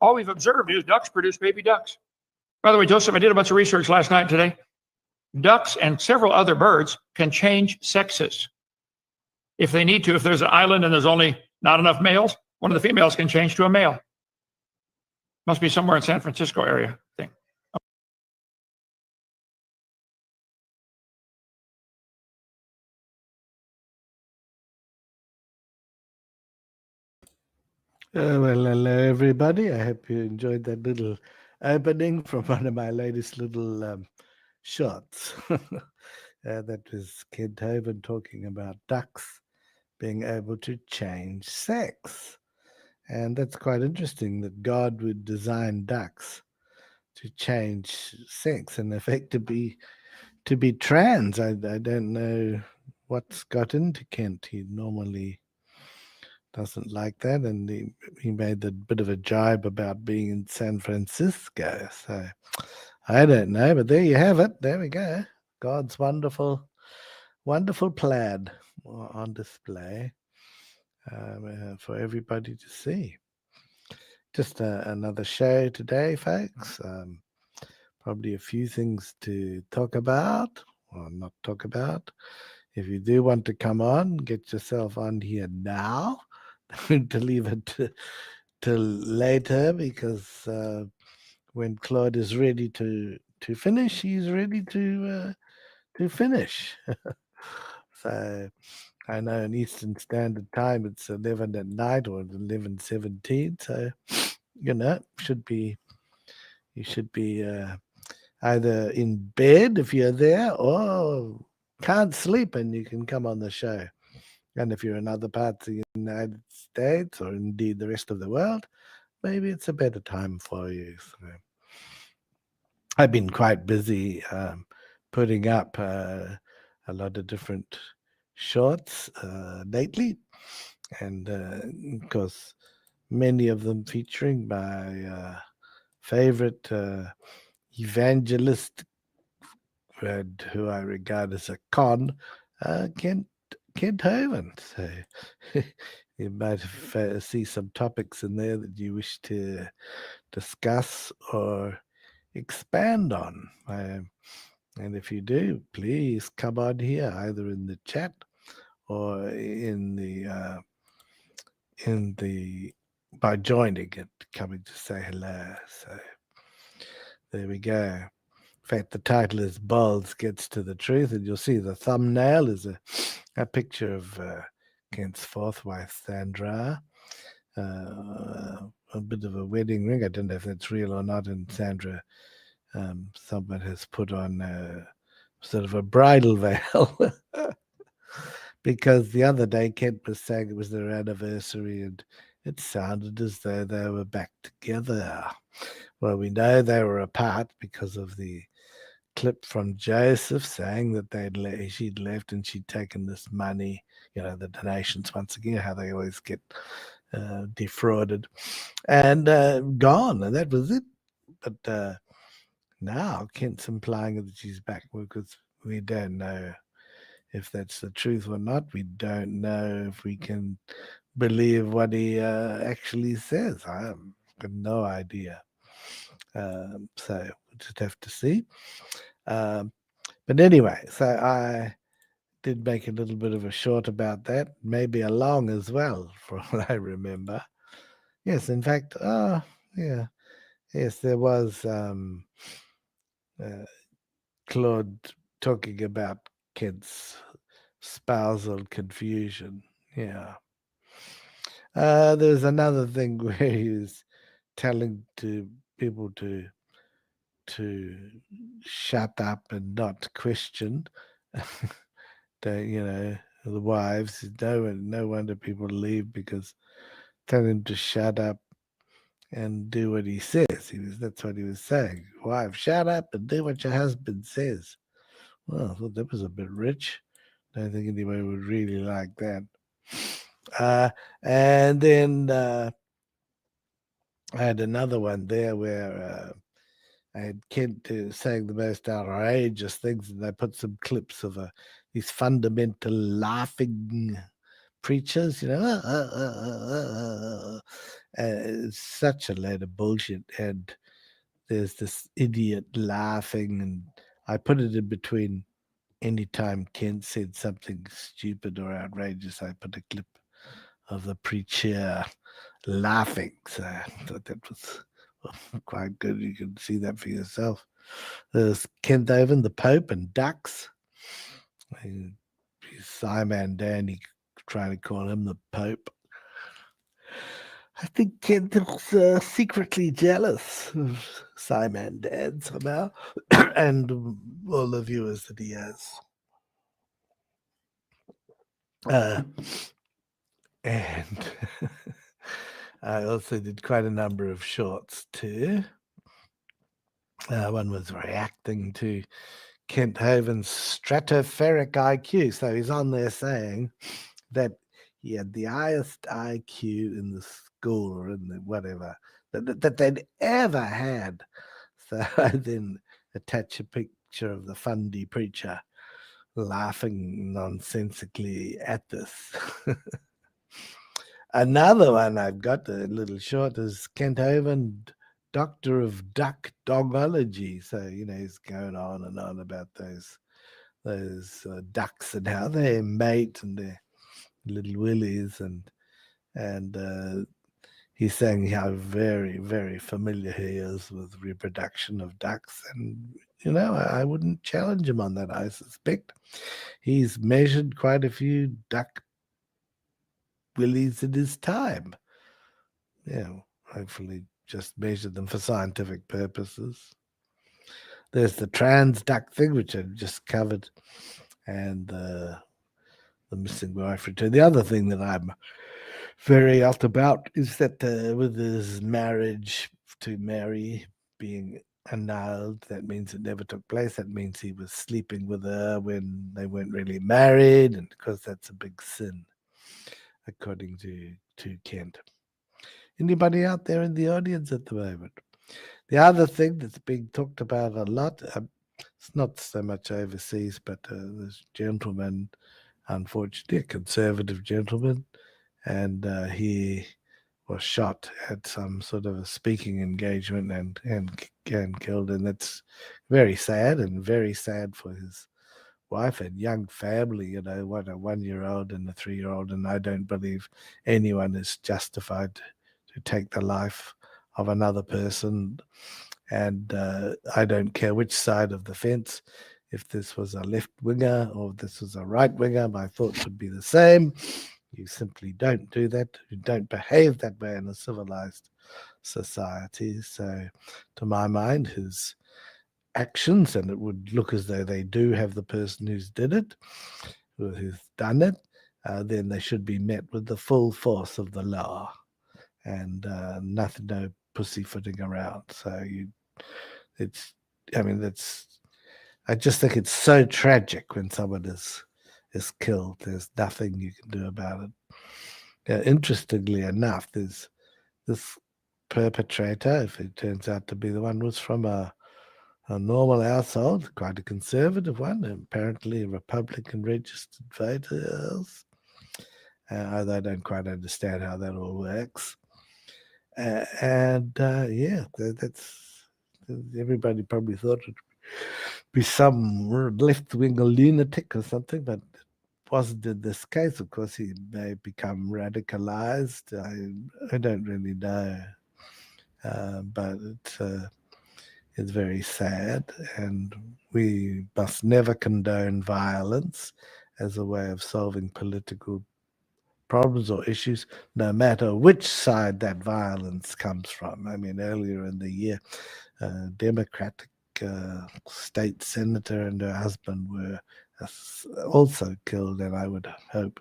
all we've observed is ducks produce baby ducks. By the way, Joseph, I did a bunch of research last night and today. Ducks and several other birds can change sexes if they need to. If there's an island and there's only not enough males, one of the females can change to a male. Must be somewhere in San Francisco area, I think. Well, hello everybody. I hope you enjoyed that little opening from one of my latest little shots. That was Kent Hovind talking about ducks being able to change sex. And that's quite interesting that God would design ducks to change sex and in effect to be trans. I don't know what's got into Kent. He normally doesn't like that, and he made a bit of a jibe about being in San Francisco. So I don't know, but there you have it. There we go. God's wonderful plaid on display for everybody to see. Just another show today, folks. Probably a few things to talk about or not talk about. If you do want to come on, get yourself on here now. To leave it till later, because when Claude is ready to finish, he's ready to finish. So I know in Eastern Standard Time it's 11 at night or 11:17. So you should be either in bed if you're there or can't sleep and you can come on the show. And if you're in other parts of the United States or indeed the rest of the world, maybe it's a better time for you. So I've been quite busy putting up a lot of different shorts lately. And of course, many of them featuring my favorite evangelist, who I regard as a con, Kent Hovind. So you might see some topics in there that you wish to discuss or expand on. And if you do, please come on here, either in the chat or in the by joining it, coming to say hello. So there we go. In fact, the title is Bawles Gets to the Truth, and you'll see the thumbnail is a picture of Kent's fourth wife, Sandra. A bit of a wedding ring. I don't know if that's real or not. And Sandra, someone has put on sort of a bridal veil. Because the other day Kent was saying it was their anniversary and it sounded as though they were back together. Well, we know they were apart because of the clip from Joseph saying that she'd left and she'd taken this money, the donations, once again, how they always get defrauded, and gone, and that was it. But now Kent's implying that she's back because we don't know if that's the truth or not. We don't know if we can believe what he actually says. I have got no idea. So we'll just have to see. But anyway, so I did make a little bit of a short about that, maybe a long as well, from what I remember. Yes, in fact, yes, there was Claude talking about kids' spousal confusion. Yeah. There's another thing where he was telling people to shut up and not question. The wives. No wonder people leave, because tell him to shut up and do what he says. That's what he was saying. Wife, shut up and do what your husband says. Well, I thought that was a bit rich. Don't think anybody would really like that. And then I had another one there where I had Kent saying the most outrageous things, and they put some clips of these fundamental laughing preachers, It's such a load of bullshit. And there's this idiot laughing, and I put it in between. Anytime Kent said something stupid or outrageous, I put a clip of the preacher laughing. So I thought that was quite good. You can see that for yourself. There's Kent Hovind, the Pope, and ducks. Simon Danny trying to call him the Pope. I think Kent is secretly jealous of Simon Dan somehow, and all the viewers that he has. And I also did quite a number of shorts too. One was reacting to Kent Hovind's stratospheric IQ. So he's on there saying that he had the highest IQ in the school or in the whatever that they'd ever had. So I then attach a picture of the fundy preacher laughing nonsensically at this. Another one I've got, a little short, is Kent Hovind, Doctor of Duck Dogology. So, he's going on and on about those ducks and how they mate and their little willies, and he's saying how very, very familiar he is with reproduction of ducks. And, I wouldn't challenge him on that. I suspect he's measured quite a few duck willies in his time. Hopefully just measure them for scientific purposes. There's the trans duck thing, which I've just covered, and the missing wife return. The other thing that I'm very out about is that with his marriage to Mary being annulled, that means it never took place. That means he was sleeping with her when they weren't really married, and because that's a big sin, according to Kent. Anybody out there in the audience at the moment? The other thing that's being talked about a lot, it's not so much overseas, but this gentleman, unfortunately, a conservative gentleman, and he was shot at some sort of a speaking engagement and killed, and that's very sad, and very sad for his wife and young family. A 1-year-old and a 3-year-old, and I don't believe anyone is justified to take the life of another person. And I don't care which side of the fence. If this was a left winger or if this was a right winger, my thoughts would be the same. You simply don't do that. You don't behave that way in a civilized society. So, to my mind, his actions, and it would look as though they do have the person who's done it, then they should be met with the full force of the law, and no pussyfooting around. So I just think it's so tragic when someone is killed. There's nothing you can do about it. Interestingly enough, there's this perpetrator, if it turns out to be the one, was from a normal household, quite a conservative one, apparently a Republican registered voters. Although I don't quite understand how that all works. That's everybody probably thought it'd be some left-wing lunatic or something, but it wasn't in this case. Of course, he may become radicalized. I don't really know, but it's very sad, and we must never condone violence as a way of solving political problems or issues, no matter which side that violence comes from. I mean, earlier in the year, a Democratic state senator and her husband were also killed, and I would hope,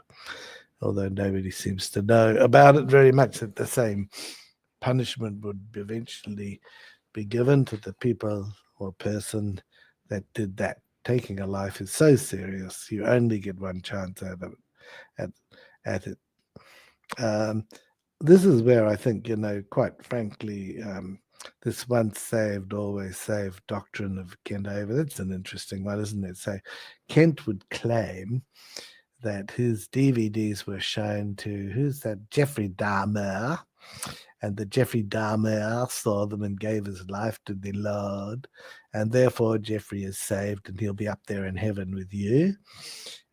although nobody seems to know about it very much, that the same punishment would eventually be given to the people or person that did that. Taking a life is so serious. You only get one chance at it. This is where I think, quite frankly, this once saved, always saved doctrine of Kent Hovind, that's an interesting one, isn't it? So Kent would claim that his DVDs were shown to, who's that, Jeffrey Dahmer, and that Jeffrey Dahmer saw them and gave his life to the Lord, and therefore Jeffrey is saved and he'll be up there in heaven with you,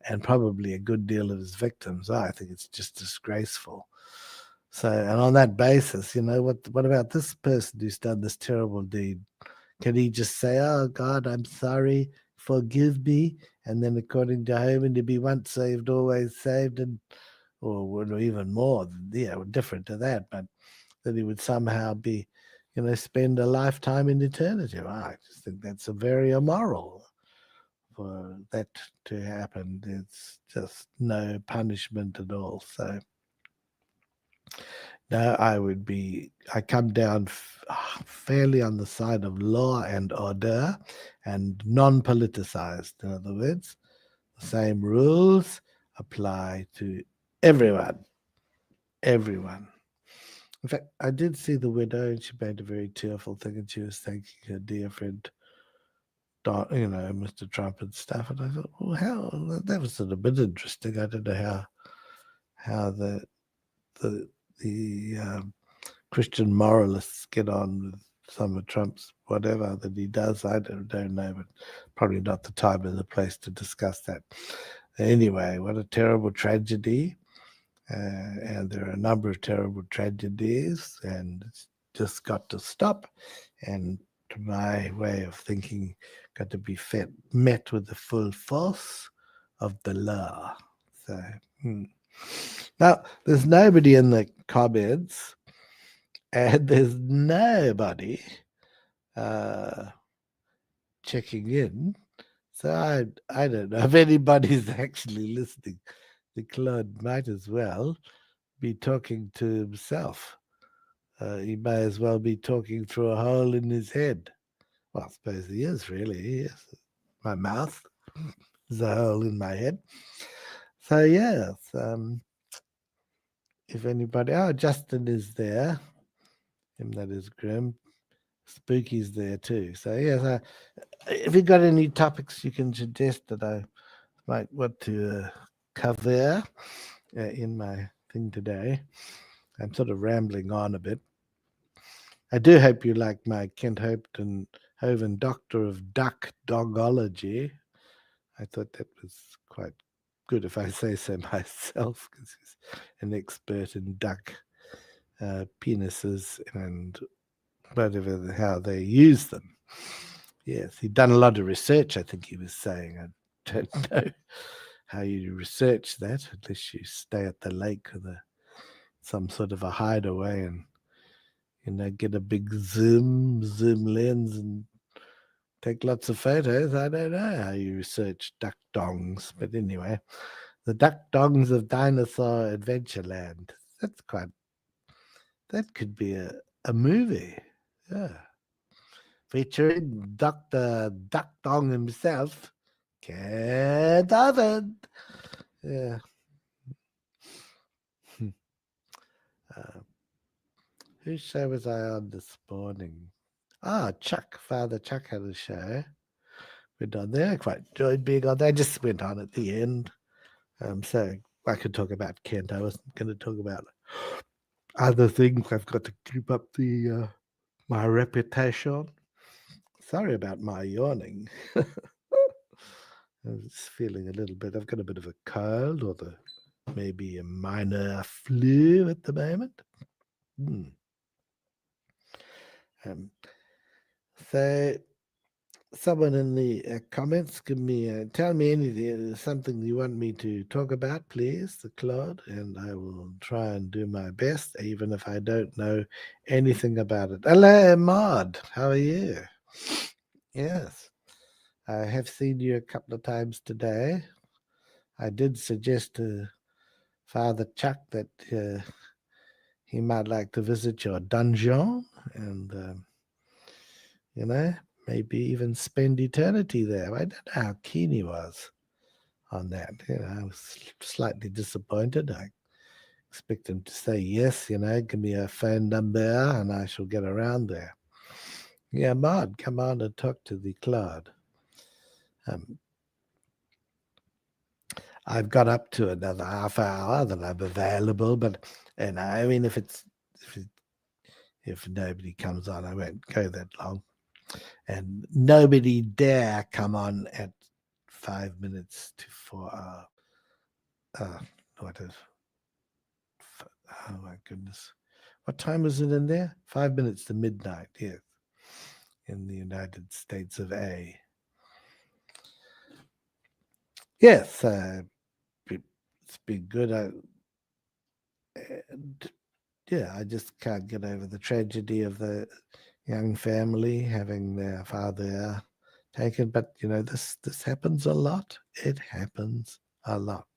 and probably a good deal of his victims. I think it's just disgraceful. So, and on that basis, what about this person who's done this terrible deed? Can he just say, "Oh God, I'm sorry, forgive me," and then, according to Hovind, to be once saved, always saved, and or even more, different to that, but that he would somehow be, spend a lifetime in eternity? Well, I just think that's a very immoral for that to happen. There's just no punishment at all. So no, I come down fairly on the side of law and order and non-politicized. In other words, the same rules apply to everyone. Everyone. In fact, I did see the widow, and she made a very tearful thing, and she was thanking her dear friend, Mr. Trump and stuff. And I thought, well, how that was a bit interesting. I don't know how the Christian moralists get on with some of Trump's whatever that he does. I don't know, but probably not the time and the place to discuss that. Anyway, what a terrible tragedy. And there are a number of terrible tragedies, and it's just got to stop. And to my way of thinking, got to be met with the full force of the law. So, Now, there's nobody in the comments, and there's nobody checking in. So I don't know if anybody's actually listening. The Claude might as well be talking to himself. He may as well be talking through a hole in his head. Well, I suppose he is really. He is. My mouth is a hole in my head. So yes, if anybody, Justin is there. Him that is grim. Spooky's there too. So yes, if you got any topics you can suggest that I might want to cover in my thing today. I'm sort of rambling on a bit. I do hope you like my Kent Hovind Doctor of Duck Dogology. I thought that was quite good, if I say so myself, because he's an expert in duck penises and whatever, how they use them. Yes, he'd done a lot of research, I think he was saying. I don't know how you research that, unless you stay at the lake or some sort of a hideaway and get a big zoom lens and take lots of photos. I don't know how you research duck dongs, but anyway, the Duck Dongs of Dinosaur Adventureland. That could be a movie, yeah, featuring Dr. Duck Dong himself, Kent Hovind. Yeah. Whose show was I on this morning? Father Chuck had a show. Went on there. I quite enjoyed being on there. I just went on at the end. So I could talk about Kent. I wasn't going to talk about other things. I've got to keep up my reputation. Sorry about my yawning. I was feeling a little bit. I've got a bit of a cold or maybe a minor flu at the moment. So someone in the comments, tell me anything, something you want me to talk about, please, the Claude, and I will try and do my best, even if I don't know anything about it. Hello, Maud. How are you? Yes, I have seen you a couple of times today. I did suggest to Father Chuck that he might like to visit your dungeon and, maybe even spend eternity there. I don't know how keen he was on that. I was slightly disappointed. I expect him to say yes, give me a phone number and I shall get around there. Yeah, Maud, come on and talk to the Claude. I've got up to another half hour that I'm available, but I mean, if if nobody comes on. I won't go that long. And nobody dare come on at 5 minutes to 4 what is, oh my goodness. What time is it in there? 5 minutes to midnight, yes. In the United States of A. Yes, it's been good. And yeah, I just can't get over the tragedy of the young family having their father taken. But this happens a lot. It happens a lot.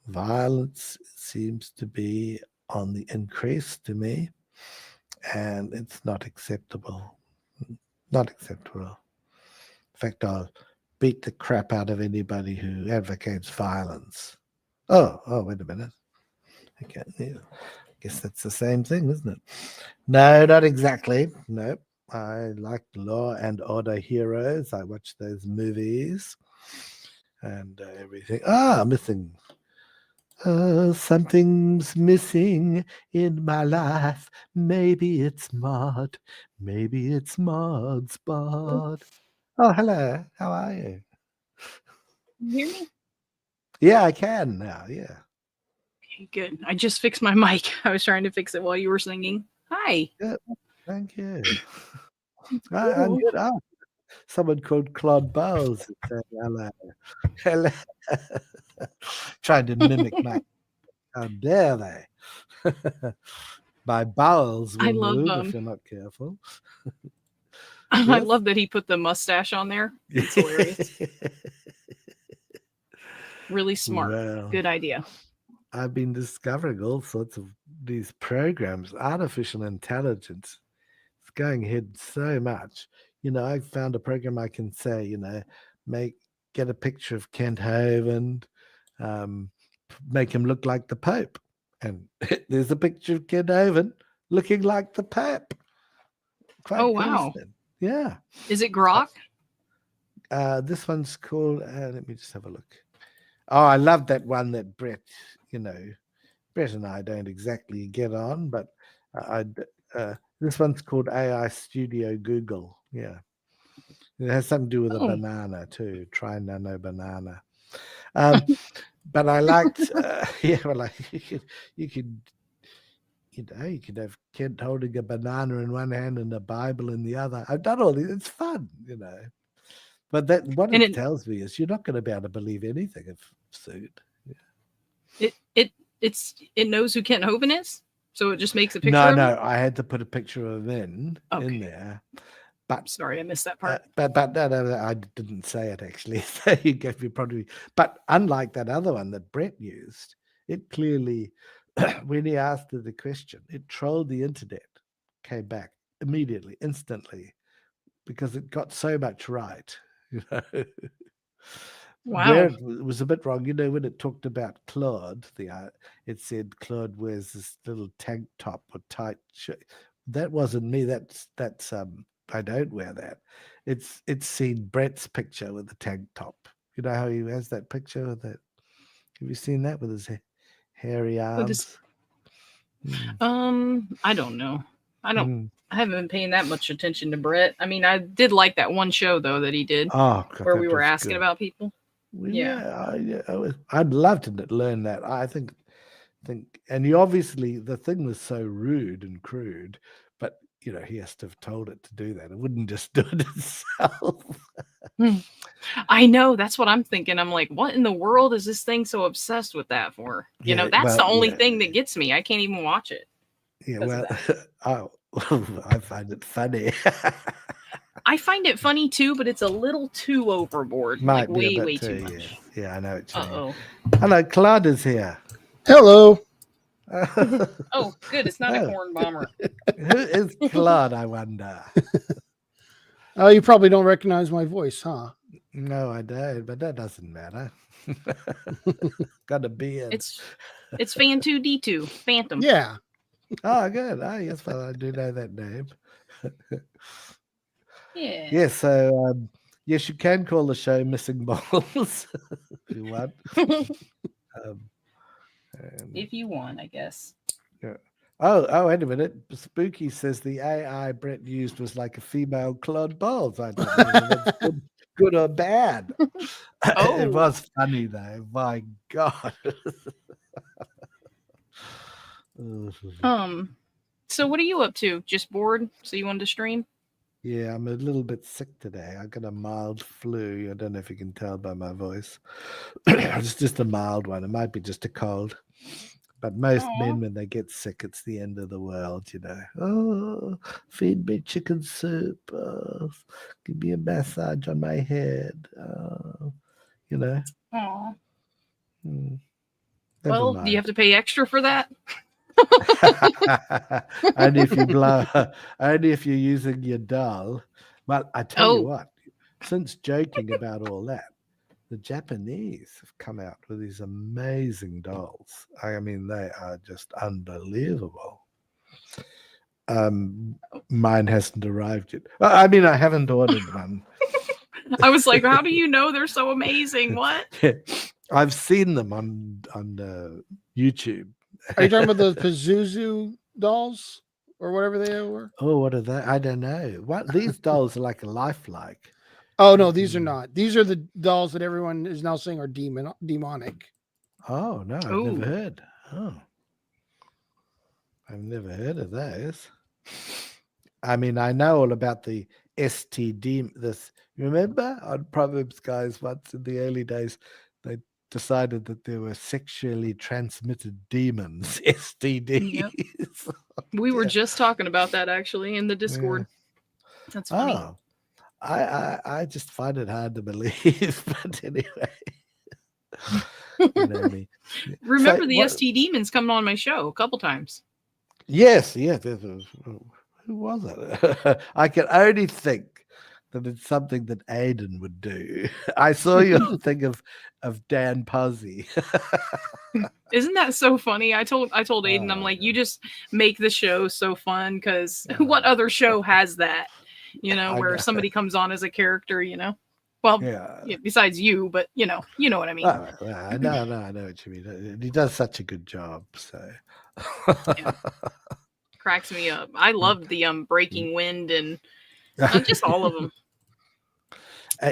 Violence seems to be on the increase to me, and it's not acceptable. Not acceptable. In fact, I'll beat the crap out of anybody who advocates violence. Oh, wait a minute. Okay, yeah. Guess that's the same thing, isn't it? No, not exactly. No, I like Law and Order Heroes. I watch those movies and everything. Missing. Something's missing in my life. Maybe it's Maud. Maybe it's Maud's spot. Oh, hello. How are you? Can you hear me? Yeah, I can now. Yeah. Okay, good. I just fixed my mic. I was trying to fix it while you were singing. Hi. Good. Thank you. I'm good. Someone called Claude Bawles said hello. Hello. Trying to mimic my. How dare they? My bowels I will love move if you're not careful. I Yes? love that he put the mustache on there. It's hilarious. Really smart. Well, Good idea. I've been discovering all sorts of these programs. Artificial intelligence is going ahead so much. I found a program I can say, get a picture of Kent Hovind, make him look like the Pope. And there's a picture of Kent Hovind looking like the Pope. Quite Oh, cool, wow. isn't it? Yeah. Is it Grok? This one's called, let me just have a look. Oh, I love that one that Brett, Brett and I don't exactly get on, but this one's called AI Studio Google. Yeah. It has something to do with a banana too. Try nano banana. But I liked, you could have Kent holding a banana in one hand and a Bible in the other. I've done all these. It's fun, But what it tells me is you're not going to be able to believe anything if sued. Yeah. It knows who Kent Hovind is, so it just makes a picture. No, I had to put a picture of him in there. But sorry, I missed that part. But no, I didn't say it actually. So you gave me probably. But unlike that other one that Brett used, it clearly, when he asked it the question, it trolled the internet, came back immediately, instantly, because it got so much right. Wow. Where it was a bit wrong, when it talked about Claude, it said Claude wears this little tank top or tight shirt. That wasn't me. That's I don't wear that. It's seen Brett's picture with the tank top. You know how he has that picture with that? Have you seen that with his hairy arms? I don't know. I haven't been paying that much attention to Brett. I mean, I did like that one show though that he did, where we were asking about people. I'd love to learn that. I think, and he obviously the thing was so rude and crude, but he has to have told it to do that. It wouldn't just do it itself. I know. That's what I'm thinking. I'm like, what in the world is this thing so obsessed with that for? That's the only thing that gets me. I can't even watch it. Yeah, well, I find it funny. I find it funny too, but it's a little too overboard. Might like be way too much. Yeah, I know what you mean. Uh-oh. Hello, Claude is here. Hello. Oh, good. It's not a corn bomber. Who is Claude, I wonder? Oh, you probably don't recognize my voice, huh? No, I don't, but that doesn't matter. Got a beard. It's Fan2D2, Phantom. Yeah. Oh, good. Oh, yes, well, I do know that name. Yeah. Yeah, so yes, you can call the show Missing Bawles if you want. If you want, I guess. Yeah. Oh, wait a minute. Spooky says the AI Brett used was like a female Claude Bowles. I don't know whether that's good or bad. Oh. It was funny though. My God. So what are you up to? Just bored? So you wanted to stream? Yeah, I'm a little bit sick today. I got a mild flu. I don't know if you can tell by my voice. It's just a mild one. It might be just a cold. But most Aw. men, when they get sick, it's the end of the world, you know. Oh, feed me chicken soup. Oh, give me a massage on my head. Oh, you know. Aw. Never Well, do you mind. have to pay extra for that? Only if you blow. Only if you're using your doll. Well, I tell you Oh. what. Since joking about all that, the Japanese have come out with these amazing dolls. I mean, they are just unbelievable. Mine hasn't arrived yet. I mean, I haven't ordered one. I was like, how do you know they're so amazing? What? I've seen them on YouTube. Are you talking about the Pazuzu dolls or whatever they were? Oh, what are they? I don't know. What these dolls are like a lifelike. Oh no, these are not. These are the dolls that everyone is now saying are demonic. Oh no, I've Ooh. never heard. Oh, I've never heard of those. I mean, I know all about the STD. This remember on Proverbs, guys? Once in the early days, they decided that there were sexually transmitted demons, STDs. We were Yeah. just talking about that actually in the Discord. That's funny. Oh, I just find it hard to believe, but anyway. You know what I mean? Remember So the what- ST Demons coming on my show a couple times. Yes. Who was it? I can only think that it's something that Aiden would do. I saw your thing of Dan Posey. Isn't that so funny? I told Aiden, I'm Oh, like, yeah. you just make the show so fun because what other show has that? You know, I where know. somebody comes on as a character, you know? Well, Yeah. besides you, but you know what I mean. Oh, I know what you mean. He does such a good job. So Cracks me up. I loved the Breaking Wind and just all of them.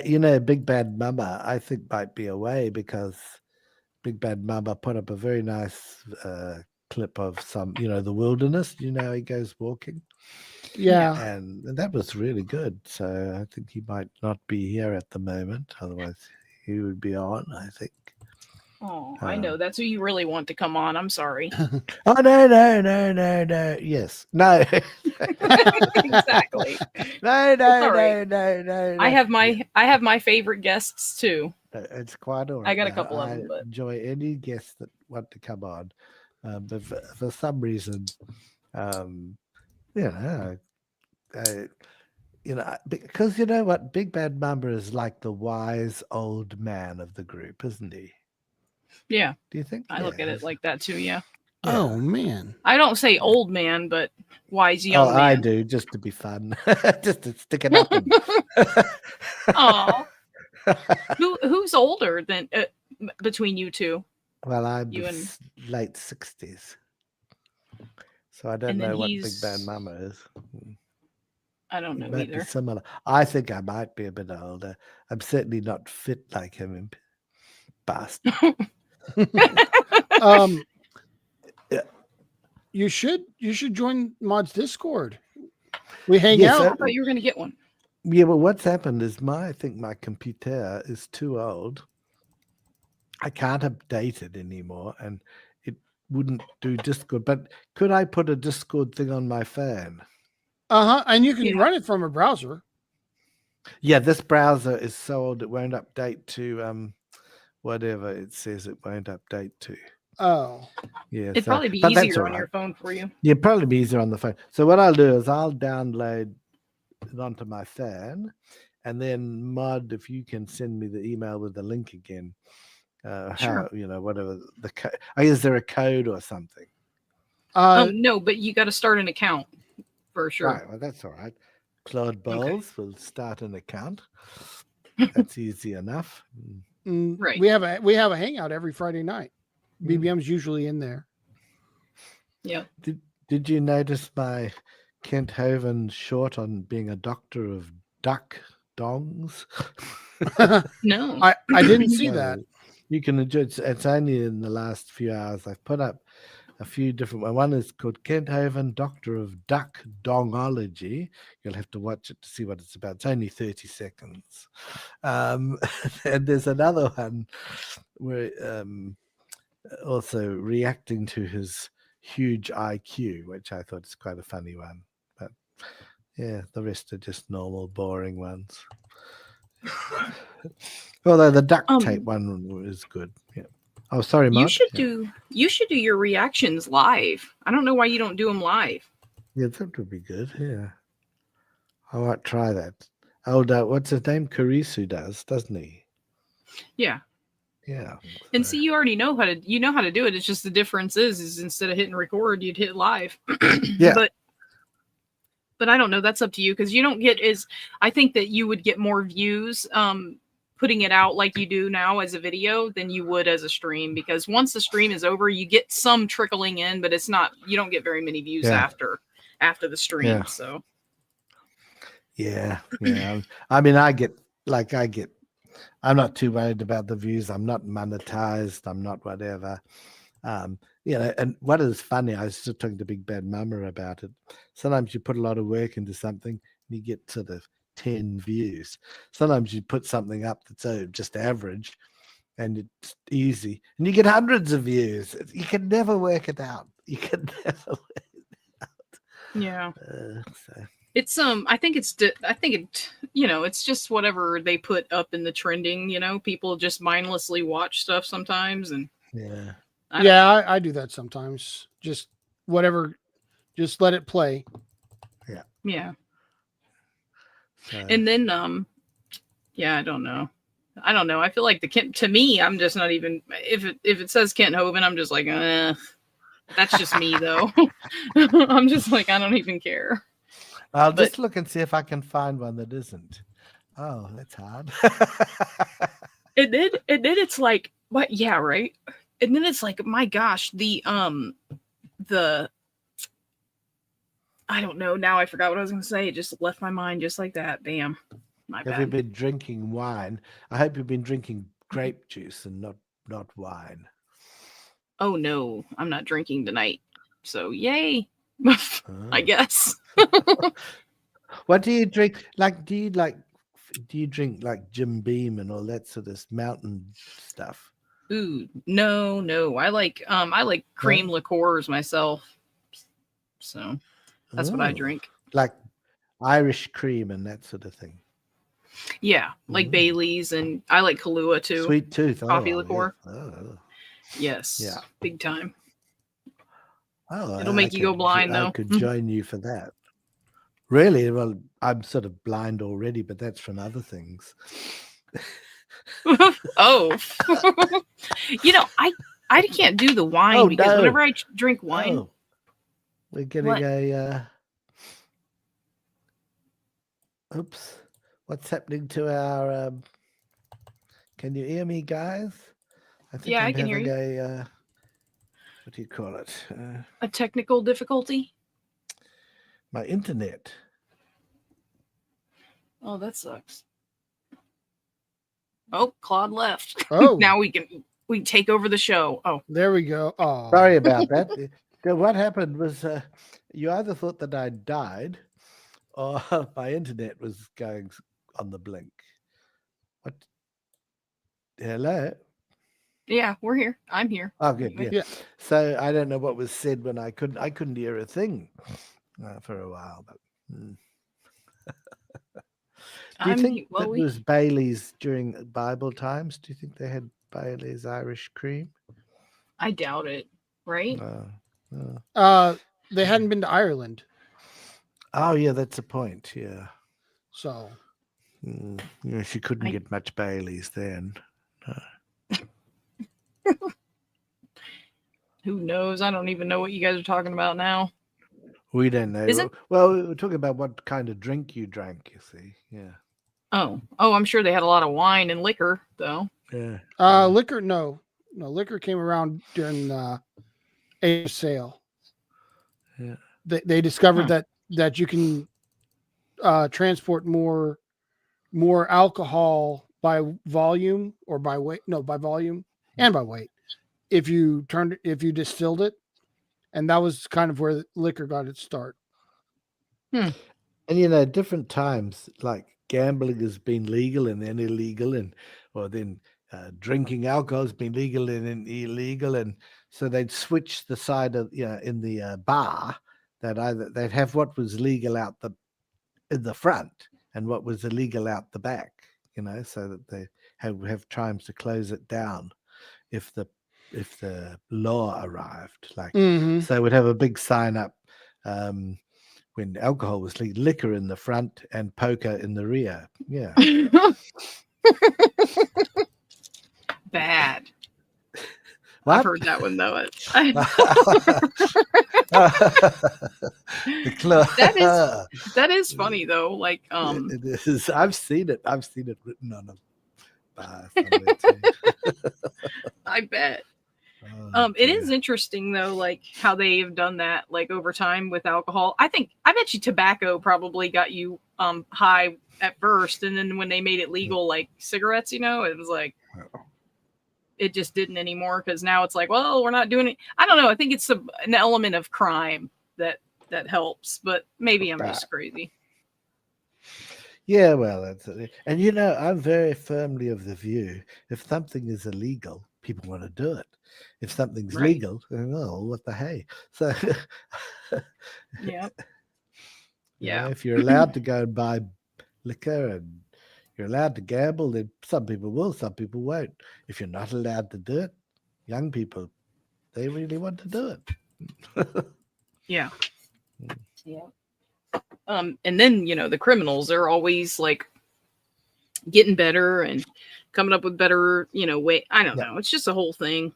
You know, Big Bad Mama, I think might be away because Big Bad Mama put up a very nice clip of some, you know, the wilderness. You know, he goes walking. Yeah. And that was really good. So I think he might not be here at the moment. Otherwise, he would be on, I think. Oh, I know. That's who you really want to come on. I'm sorry. Oh, no. Yes. No. Exactly. No. all right. I have my favorite guests too. It's quite all right. I got a couple of them, I but enjoy any guests that want to come on. But for some reason, because you know what, Big Bad Mama is like the wise old man of the group, isn't he? yeah, Do you think? I look at it like that too. Yeah. Oh man. I don't say old man, but wise young man. I do, just to be fun, just to stick it up. Oh, who's older than between you two? Well, I'm You and late 60s, so I don't And then know what Big he's- Bad Mama is. I don't It know might be either. similar. I think I might be a bit older. I'm certainly not fit like him, bastard. Yeah. You should join Mod's Discord. We hang Yes, I out. thought you were going to get one. Yeah, but what's happened is I think my computer is too old. I can't update it anymore, and it wouldn't do Discord. But could I put a Discord thing on my phone? And you can Yeah. run it from a browser. Yeah, this browser is so old it won't update to whatever it says it won't update to. Oh. Yeah, It'd probably be but that's easier all on right. your phone for you. Yeah, probably be easier on the phone. So what I'll do is I'll download it onto my phone, and then Mod, if you can send me the email with the link again. Sure. How whatever the code. Is there a code or something? No, but you got to start an account for sure. Right. Well, that's all right. Claude Bawles will start an account. That's easy enough. Right. We have a hangout every Friday night. BBM's usually in there. Yeah. Did you notice my Kent Hovind short on being a doctor of duck dongs? No. I didn't see So that. you can enjoy it's only in the last few hours I've put up a few different one is called Kent Hovind, Doctor of Duck Dongology. You'll have to watch it to see what it's about. It's only 30 seconds. And there's another one where also reacting to his huge IQ, which I thought is quite a funny one. But yeah, the rest are just normal, boring ones. Although the duct tape one was good. Yeah. Oh, sorry, Mark. You should do your reactions live. I don't know why you don't do them live. Yeah, that would be good. Yeah, I might try that. Old, what's his name? Karisu doesn't he? Yeah. Yeah. And see, you already know how to do it. It's just the difference is instead of hitting record, you'd hit live. Yeah. But I don't know. That's up to you because you don't get I think that you would get more views putting it out like you do now as a video than you would as a stream, because once the stream is over, you get some trickling in, but you don't get very many views after the stream. Yeah. So yeah. I mean, I'm not too worried about the views. I'm not monetized. I'm not whatever. And what is funny, I was just talking to Big Bad Mama about it. Sometimes you put a lot of work into something and you get sort of 10 views. Sometimes you put something up that's just average and it's easy and you get hundreds of views. You can never work it out. You can never work it out. yeah. So. It's it's just whatever they put up in the trending, people just mindlessly watch stuff sometimes. And I do that sometimes. Just whatever, just let it play. Yeah. So. And then I don't know. I feel like to me, I'm just not even, if it says Kent Hovind, I'm just like, that's just me though. I'm just like, I don't even care. I'll just look and see if I can find one that isn't. Oh, that's hard. And then it's like, what? Yeah, right. And then it's like, my gosh, the I don't know. Now I forgot what I was going to say. It just left my mind just like that. Bam. Have you been drinking wine? I hope you've been drinking grape juice and not wine. Oh no, I'm not drinking tonight. So yay. I guess. What do you drink? Do you drink like Jim Beam and all that sort of mountain stuff? Ooh, no. I like cream liqueurs myself. So that's what I drink. Like Irish cream and that sort of thing. Yeah, like Baileys, and I like Kahlua too. Sweet tooth. Coffee liqueur. Yeah. Oh. Yes. Yeah. Big time. Oh, it'll make you go blind though. I could join you for that. Really? Well, I'm sort of blind already, but that's from other things. Oh. I can't do the wine because whenever I drink wine. We're getting oops. What's happening to our can you hear me, guys? I think I can hear you. What do you call it? A technical difficulty? My internet. Oh, that sucks. Oh, Claude left. Oh. Now we can take over the show. Oh. There we go. Oh. Sorry about that. What happened was you either thought that I died or my internet was going on the blink. What? Hello? Yeah, we're here. I'm here. Oh, good. Yeah. So I don't know what was said when I couldn't hear a thing for a while. But do you think that was Bailey's during Bible times? Do you think they had Bailey's Irish cream? I doubt it. Right? They hadn't been to Ireland. Oh, yeah, that's a point. Yeah. So. She couldn't get much Bailey's then. Who knows? I don't even know what you guys are talking about now. We don't know. Well, we were talking about what kind of drink you drank, you see. Yeah. Oh, I'm sure they had a lot of wine and liquor, though. Yeah. Liquor, no. Liquor came around during a sale. Yeah. They discovered that you can transport more alcohol by volume or by weight. No, by volume and by weight. If you distilled it, and that was kind of where liquor got its start. And different times, like gambling has been legal and then illegal, and then drinking alcohol has been legal and then illegal, and so they'd switch the side of in the bar that they'd have what was legal out in the front and what was illegal out the back, so that they have times to close it down if the law arrived. Like, so we'd have a big sign up when alcohol was legal, liquor in the front and poker in the rear. Yeah. Bad. What? I've heard that one though. That is funny though. Like it is. I've seen it written on a bar somewhere too. I bet. dear. It is interesting though, like how they have done that like over time with alcohol. I bet you tobacco probably got you high at first, and then when they made it legal, like cigarettes, it was like it just didn't anymore, because now it's like, well, we're not doing it. I don't know. I think it's an element of crime that helps, but maybe I'm just crazy. Yeah, well, that's it. And I'm very firmly of the view, if something is illegal, people want to do it. If something's legal, what the hey? So yeah. If you're allowed to go and buy liquor and you're allowed to gamble, then some people will, some people won't. If you're not allowed to do it, young people, they really want to do it. Yeah. And then the criminals are always like getting better and coming up with better way. I don't know. It's just a whole thing.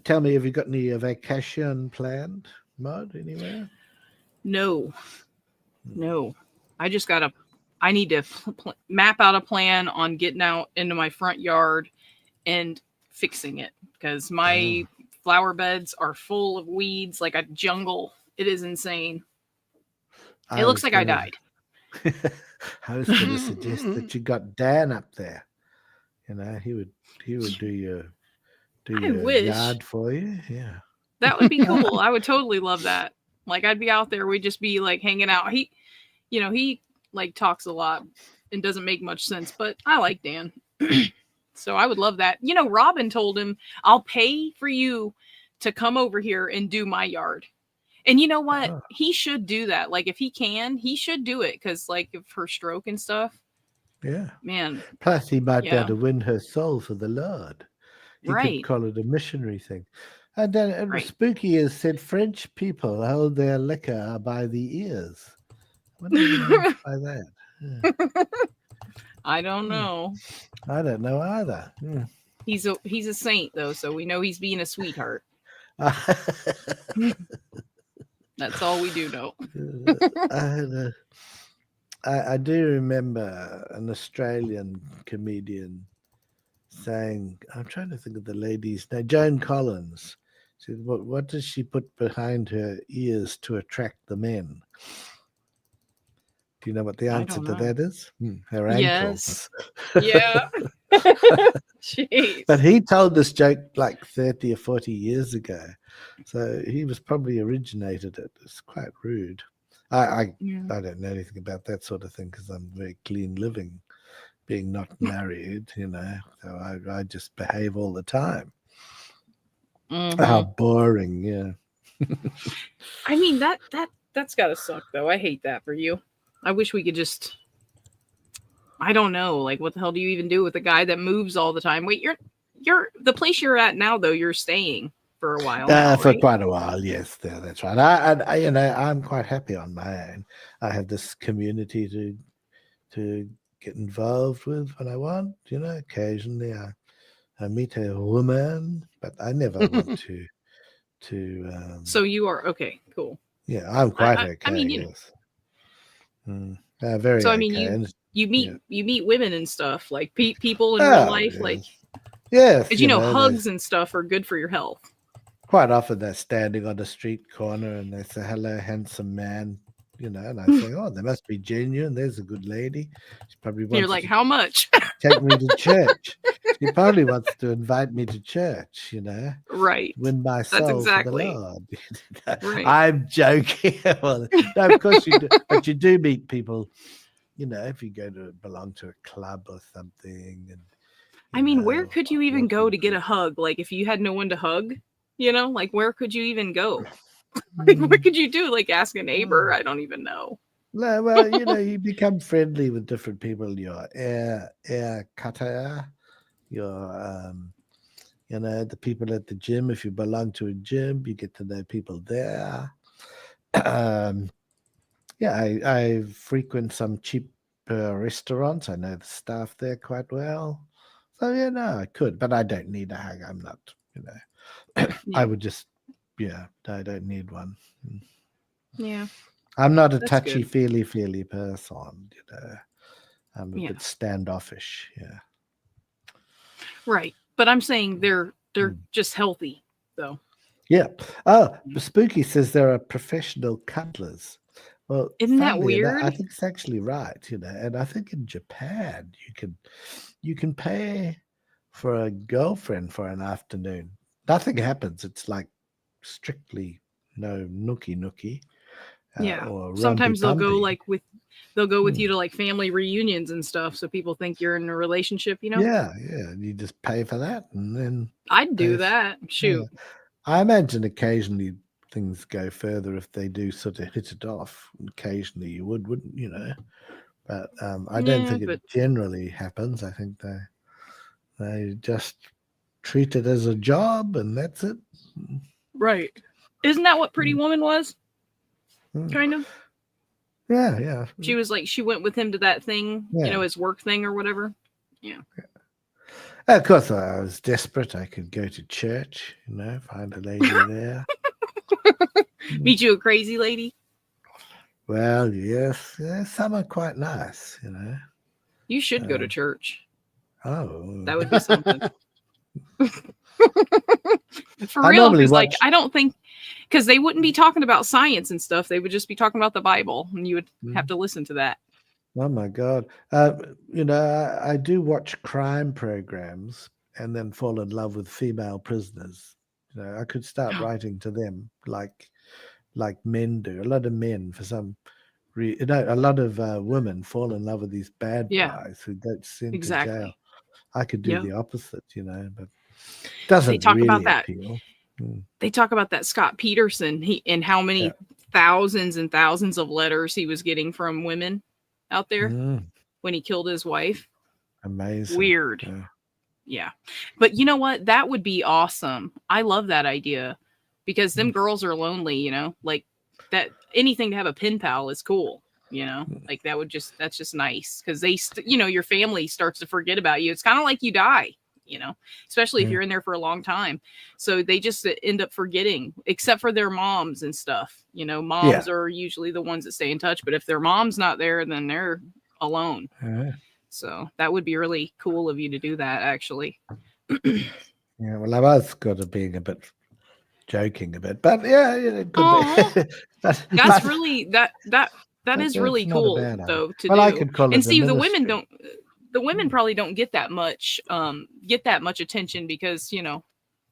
Tell me, have you got any vacation planned, Maud, anywhere? No. I need to map out a plan on getting out into my front yard and fixing it, because my flower beds are full of weeds, like a jungle. It is insane. It looks like I died. I was going to suggest that you got Dan up there. He would do your yard for you. Yeah, that would be cool. I would totally love that. Like, I'd be out there. We'd just be like hanging out. He like talks a lot and doesn't make much sense, but I like Dan. So I would love that. Robin told him, I'll pay for you to come over here and do my yard. And you know what? He should do that. Like, if he can, he should do it. Because like, if her stroke and stuff. Yeah. Man. Plus he might be able to win her soul for the Lord. He could call it a missionary thing. And then Spooky has said French people hold their liquor by the ears. What do you mean by that? Yeah. I don't know. I don't know either. Yeah. He's a saint though, so we know he's being a sweetheart. That's all we do know. I do remember an Australian comedian saying, I'm trying to think of the lady's name, Joan Collins. She said, what does she put behind her ears to attract the men? Do you know what the answer to that is? Her ankles. Yes. Yeah. Jeez. But he told this joke like 30 or 40 years ago. So he was probably originated it. It's quite rude. I don't know anything about that sort of thing because I'm very clean living, being not married, So I just behave all the time. How boring, yeah. I mean, that's gotta suck though. I hate that for you. I wish we could just, I don't know, like what the hell do you even do with a guy that moves all the time? Wait, you're the place you're at now though, you're staying for a while. For quite a while, yes, that's right. I'm quite happy on my own. I have this community to get involved with when I want. Occasionally I meet a woman, but I never want to. So you are okay, cool. Yeah, I'm quite okay. I mean, yes. Very. So I okay. mean, you meet women and stuff, like people in real life, yes. like yes, because hugs and stuff are good for your health. quite often they're standing on a street corner and they say, "Hello, handsome man," and I say, "Oh, they must be genuine. There's a good lady. She probably You're wants like, to how much? take me to church. She probably wants to invite me to church, Right. win my That's soul for the exactly Lord." right. I'm joking. Well, no, of course you do, but you do meet people. If you belong to a club or something, and I mean, where could you even go walking to get through- a hug? Like, if you had no one to hug, like, where could you even go? Like, what could you do? Like, ask a neighbor? I don't even know. No, well, you become friendly with different people. Your air cutter, your the people at the gym. If you belong to a gym, you get to know people there. Yeah, I frequent some cheap restaurants. I know the staff there quite well. So I could, but I don't need a hug. I'm not, I Yeah. would just, I don't need one. Yeah. I'm not a That's touchy good. feely person. I'm a Yeah. bit standoffish. Yeah. Right. But I'm saying they're Mm. just healthy, though. Yeah. Oh, Spooky says there are professional cutlers. Well, Isn't that funnily enough, I weird? think it's actually right, and I think in Japan you can pay for a girlfriend for an afternoon. Nothing happens. It's like strictly no nookie Yeah. or rumpy Sometimes they'll go pumpy. with you to like family reunions and stuff, so people think you're in a relationship. Yeah, and you just pay for that, and then I'd do pay that. yeah. Shoot. I imagine occasionally things go further if they do sort of hit it off. Occasionally you wouldn't you? But I don't Yeah, think it but generally happens. I think they just treat it as a job and that's it. right. Isn't that what Pretty Mm. Woman was? Mm. Kind of. Yeah. She was like, she went with him to that thing, Yeah. his work thing or whatever. Of course, I was desperate. I could go to church, find a lady there. Meet you a crazy lady. Well, yes, some are quite nice, You should go to church. Oh, That would be something. For I real, normally because like watch. I don't think because they wouldn't be talking about science and stuff. They would just be talking about the Bible, and you would have to listen to that. Oh my God. I do watch crime programs and then fall in love with female prisoners. I could start writing to them like men do. A lot of men, for some reason, a lot of women fall in love with these bad Yeah. guys who get sent to Exactly. jail. I could do Yep. the opposite, but it doesn't talk about really that. appeal. They talk about that Scott Peterson and how many thousands and thousands of letters he was getting from women out there when he killed his wife. Amazing. Weird. Yeah. But you know what? That would be awesome. I love that idea because them girls are lonely, like that anything to have a pen pal is cool, like that's just nice because they, your family starts to forget about you. It's kind of like you die, especially if you're in there for a long time. So they just end up forgetting, except for their moms and stuff. Moms are usually the ones that stay in touch. But if their mom's not there, then they're alone. So that would be really cool of you to do that, actually. Yeah, well, I was kind of being a bit joking a bit, but it could be. That's really that is really cool though to do. I could call and it see, the women probably don't get that much attention because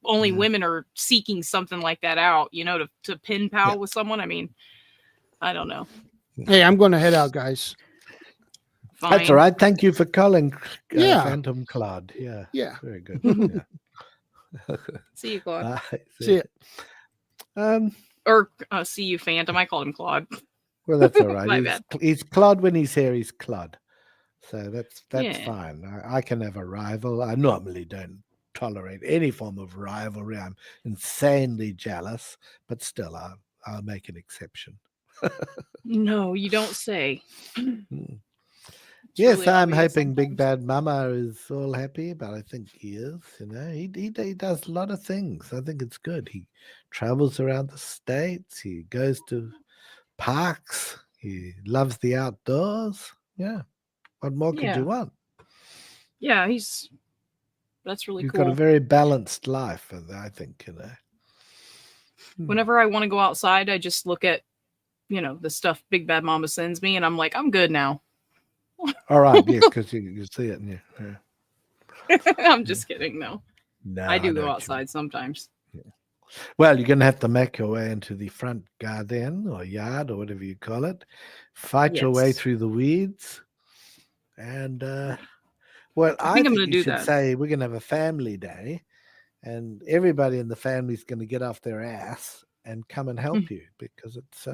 only women are seeking something like that out, to pen pal with someone. I mean, I don't know. Hey, I'm going to head out, guys. Fine. That's all right. Thank you for calling, Phantom Claude. Yeah. Very good. See you, Claude. Bye. See ya. Or see you, Phantom. I called him Claude. Well, that's all right. My bad. He's Claude when he's here. He's Claude, so that's Yeah. fine. I can have a rival. I normally don't tolerate any form of rivalry. I'm insanely jealous, but still, I'll make an exception. No, you don't say. Yes, really I'm obvious hoping Big sometimes. Bad Mama is all happy, but I think he is. He does a lot of things. I think it's good. He travels around the States. He goes to parks. He loves the outdoors. Yeah. What more could you want? Yeah, that's really You've cool. got a very balanced life, I think, Whenever I want to go outside, I just look at, the stuff Big Bad Mama sends me, and I'm like, I'm good now. All right, yes, because you see it. Yeah. I'm just kidding. No, No, I do know go what you outside sometimes. mean. Well, you're going to have to make your way into the front garden or yard or whatever you call it. Fight your way Yes. through the weeds. And, well, I I think I'm think gonna you do should that. say we're going to have a family day and everybody in the family is going to get off their ass and come and help you because it's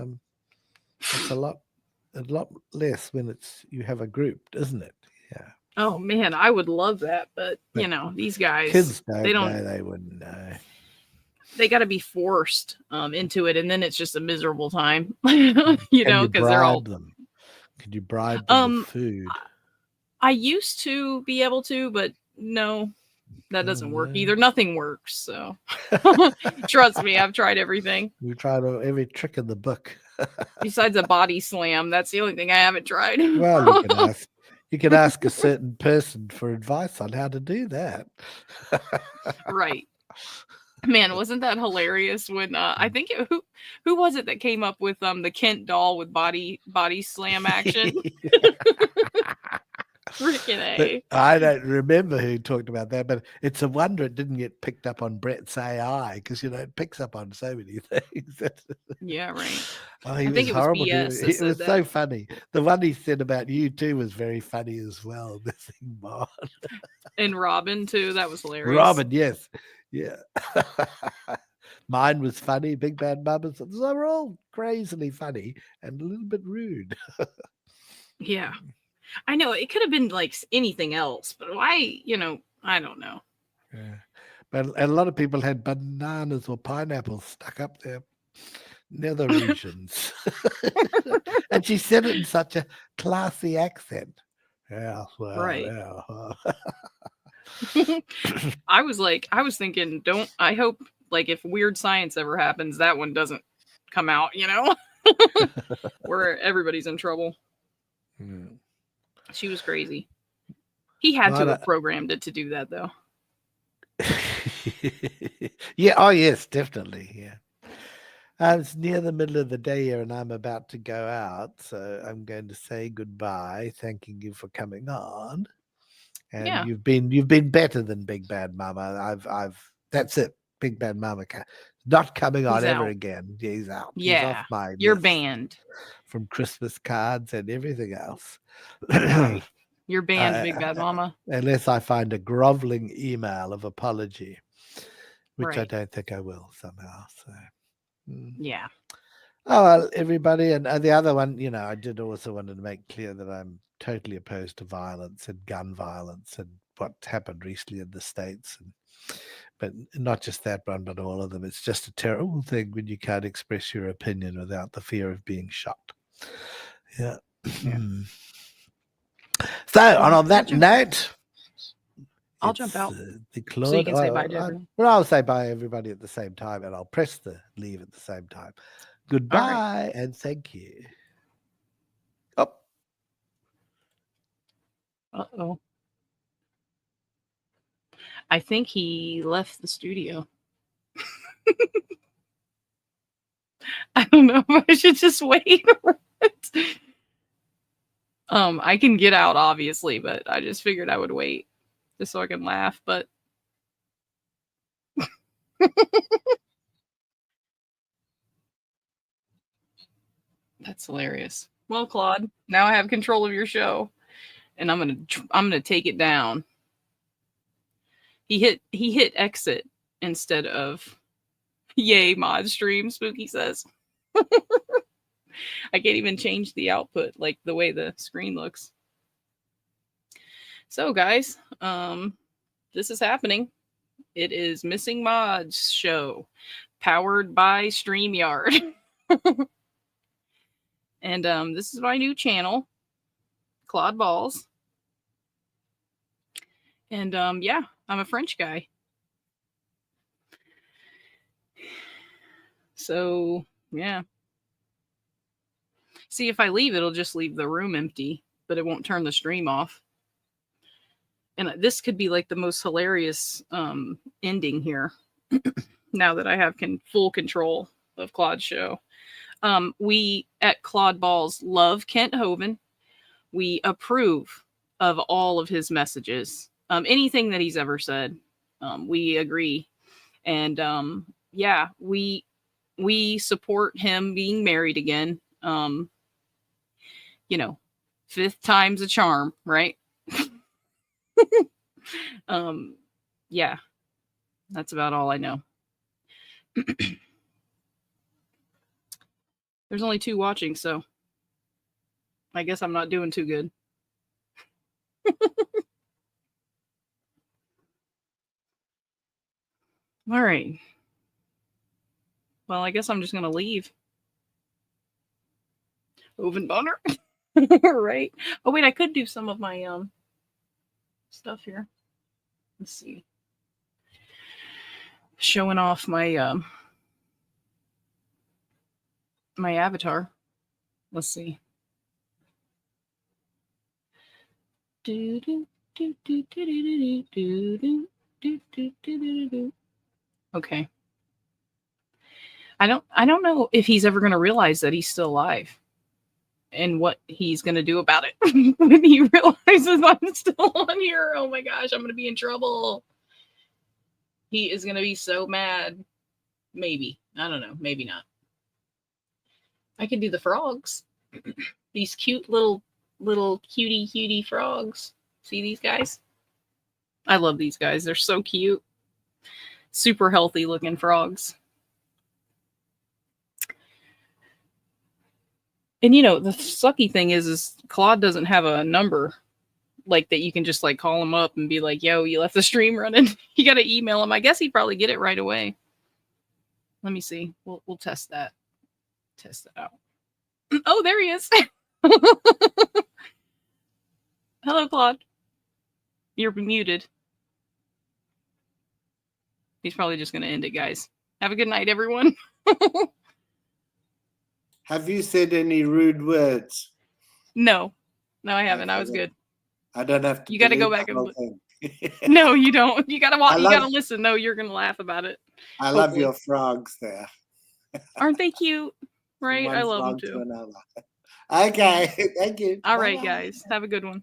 a lot less when you have a group, isn't it? Yeah. Oh man, I would love that, but But these guys, Kids they don't know, don't. they wouldn't know. They got to be forced into it, and then it's just a miserable time. Can you Because they're all. bribe them? Could you bribe them with food? I used to be able to, but no, that doesn't work no. either. Nothing works. So trust me, I've tried everything. We tried every trick in the book. Besides a body slam, that's the only thing I haven't tried. Well, you can ask a certain person for advice on how to do that. Right. Man, wasn't that hilarious when I think who was it that came up with the Kent doll with body slam action? Freaking A. I don't remember who talked about that, but it's a wonder it didn't get picked up on Brett's AI because it picks up on so many things. Yeah, right. Oh, he I think was it was horrible. BS that It said was that. so funny. The one he said about you too was very funny as well. Missing Mon. And Robin too. That was hilarious. Robin, yes. Yeah. Mine was funny. Big Bad Mama's. They were all crazily funny and a little bit rude. Yeah. I know it could have been like anything else, but why, I don't know. Yeah. But a lot of people had bananas or pineapples stuck up their nether regions. And she said it in such a classy accent. Yeah, well, Right. yeah. I was thinking, I hope like if Weird Science ever happens, that one doesn't come out, where everybody's in trouble. Yeah. She was crazy. He had to have programmed it to do that though. Yeah, oh yes, definitely. Yeah. It's near the middle of the day here and I'm about to go out, so I'm going to say goodbye, thanking you for coming on. And Yeah. you've been better than Big Bad Mama. That's it. Big Bad Mama not coming on ever again. He's out. Yeah. He's off my You're list banned from Christmas cards and everything else. Right. You're banned, Big Bad Mama. Unless I find a groveling email of apology, which I Right. don't think I will somehow. So Yeah. Oh, well, everybody. And the other one, I did also want to make clear that I'm totally opposed to violence and gun violence and what happened recently in the States. But not just that one, but all of them. It's just a terrible thing when you can't express your opinion without the fear of being shot. Yeah. So, on that note, I'll jump out. The Claude, so you can say bye to everyone. I'll say bye everybody at the same time, and I'll press the leave at the same time. Goodbye and thank you. Oh. Uh-oh. I think he left the studio. I don't know if I should just wait. I can get out obviously, but I just figured I would wait just so I can laugh, but that's hilarious. Well, Claude, now I have control of your show and I'm going to take it down. He hit exit instead of yay mod stream, Spooky says. I can't even change the output, like the way the screen looks. So guys, this is happening. It is Missing Mods show powered by StreamYard. And this is my new channel, Claude Bawles. And yeah, I'm a French guy. So yeah. See, if I leave, it'll just leave the room empty, but it won't turn the stream off. And this could be like the most hilarious ending here. now that I have full control of Claude's show. We at Claude Bawles love Kent Hovind. We approve of all of his messages. Anything that he's ever said, we agree. And yeah, we support him being married again. You know, 5th time's a charm, right? Yeah, that's about all I know. There's only 2 watching, so I guess I'm not doing too good. All right. Well, I guess I'm just going to leave. Oven boner. Right. Oh, wait, I could do some of my stuff here. Let's see. Showing off my my avatar. Let's see. Okay. I don't know if he's ever going to realize that he's still alive and what he's going to do about it when he realizes I'm still on here. Oh my gosh, I'm going to be in trouble. He is going to be so mad. Maybe. I don't know. Maybe not. I can do the frogs. These cute little cutie frogs. See these guys? I love these guys. They're so cute. Super healthy looking frogs. And you know, the sucky thing is Claude doesn't have a number like that you can just like call him up and be like, yo, you left the stream running. You got to email him. I guess he'd probably get it right away. Let me see. We'll test that. Test it out. Oh, there he is. Hello, Claude. You're muted. He's probably just going to end it, guys. Have a good night, everyone. Have you said any rude words? No, I haven't. I was good. I don't have to. You got to go back and. No, you don't. You got to watch. You got to listen. No, you're going to laugh about it. I love your frogs there. Aren't they cute? Right? I love them too. Okay. Thank you. All right, guys. Have a good one.